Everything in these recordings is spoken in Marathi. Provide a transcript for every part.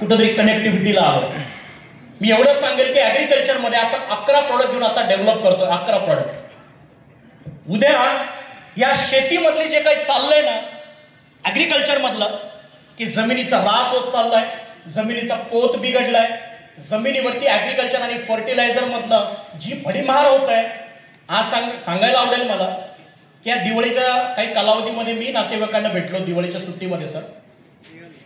कुठेतरी कनेक्टिव्हिटीला आलो. मी एवढंच सांगेल की ऍग्रिकल्चर मध्ये आपण 11 प्रोडक्ट घेऊन आता डेव्हलप करतोय. 11 प्रोडक्ट. उद्या या शेतीमधले जे काही चाललंय ना ऍग्रिकल्चर मधलं, की जमिनीचा ऱ्हास होत चाललाय, जमिनीचा पोत बिघडलाय, जमिनीवरती ऍग्रिकल्चर आणि फर्टिलायझर मधलं जी भडीमार होत आहे. आज सांगायला आवडेल मला की या दिवाळीच्या काही कालावधीमध्ये मी नातेवाईकांना भेटलो दिवाळीच्या सुट्टीमध्ये. सर,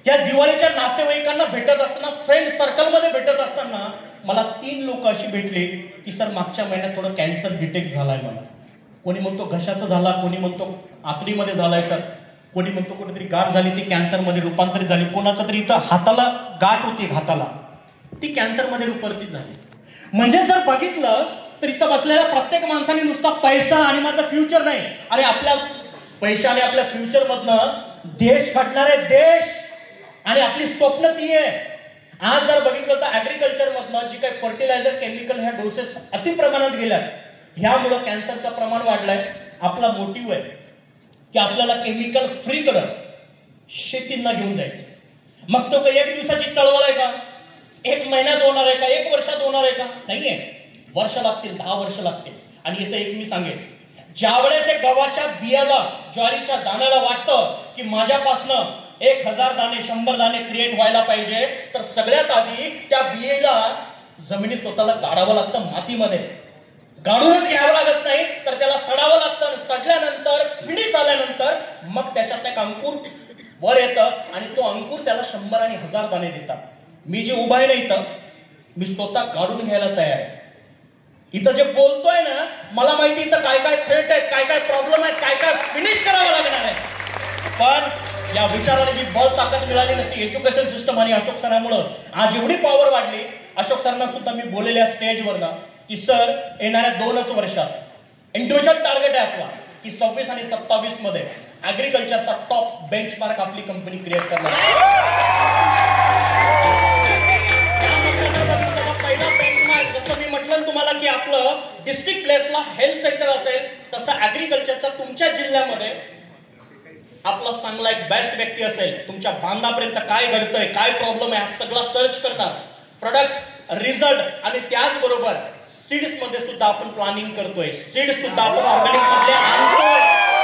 या दिवाळीच्या नातेवाईकांना भेटत असताना, फ्रेंड सर्कलमध्ये भेटत असताना मला 3 लोक अशी भेटली की सर मागच्या महिन्यात थोडं कॅन्सर डिटेक्ट झालाय मला. कोणी म्हणतो घशाचा झाला, कोणी म्हणतो आतडीमध्ये झालाय सर, कोणी म्हणतो कुठेतरी गाठ झाली ती कॅन्सरमध्ये रूपांतरित झाली, कोणाचा तरी इथं हाताला गाठ होती, हाताला ती कॅन्सरमध्ये रूपांतरित झाली. म्हणजे जर बघितलं तर इथं बसलेल्या प्रत्येक माणसाने नुसता पैसा आणि माझं फ्युचर नाही, अरे आपल्या पैशाने आपल्या फ्युचर मधनं देश घडणारे देश आणि आपली स्वप्न ती आहे. आज जर बघितलं तर ऍग्रिकल्चर मधनं जी काही फर्टिलायझर केमिकल ह्या डोसेस अति प्रमाणात गेल्यात, ह्यामुळं कॅन्सरचं प्रमाण वाढलंय. आपला मोटिव्ह आहे की आपल्याला केमिकल फ्री कडे शेतींना घेऊन जायचं. मग तो काही 1 दिवसाची चळवळ आहे का? 1 महिन्यात होणार आहे का? 1 वर्षात होणार आहे का? नाहीये. वर्ष लागतील, 10 वर्ष लागतील. आणि इथं एक मी सांगेन, ज्यावेळेस हे गव्हाच्या बियाला, ज्वारीच्या दाण्याला वाटतं की माझ्यापासनं 1000 दाणे, 100 दाणे क्रिएट व्हायला पाहिजे, तर सगळ्यात आधी त्या बियेला जमिनीत स्वतःला गाडावं लागतं, मातीमध्ये गाडूनच घ्यावं लागत नाही, तर त्याला सडावं लागतं. सडल्यानंतर, फिनिश झाल्यानंतर मग त्याच्यात एक अंकुर वर येतं आणि तो अंकुर त्याला 100 आणि 1000 दाणे देतात. मी जे उभा आहे ना इथं, मी स्वतः गाडून घ्यायला तयार आहे. इथं जे बोलतोय ना, मला माहिती इथं काय काय थ्रेट आहेत, काय काय प्रॉब्लेम आहेत, काय काय फिनिश करावं लागणार आहे. पण या विचाराला जी बळ ताकद मिळाली ना ती एज्युकेशन सिस्टम आणि अशोक सरांमुळे आज एवढी पॉवर वाढली. अशोक सरांना सुद्धा मी बोललेल्या स्टेजवर ना की सर येणाऱ्या 2च वर्षात इंडिव्हिज्युअल टार्गेट आहे आपला की 26 आणि 27 मध्ये ऍग्रिकल्चरचा टॉप बेंचमार्क आपली कंपनी क्रिएट करणार. पहिला बेंचमार्क जसं मी म्हटलं तुम्हाला की आपलं डिस्ट्रिक्ट प्लेसला हेल्थ सेंटर असेल, तसं ऍग्रिकल्चरचा तुमच्या जिल्ह्यामध्ये आपला चांगला एक बेस्ट व्यक्ती असेल. तुमच्या बांधापर्यंत काय घडतंय, काय प्रॉब्लेम आहे, सगळा सर्च करतात. प्रोडक्ट, रिझल्ट आणि त्याचबरोबर सीड्स मध्ये सुद्धा आपण प्लॅनिंग करतोय. सीड्स सुद्धा आपण ऑर्गॅनिक मध्ये आणतोय.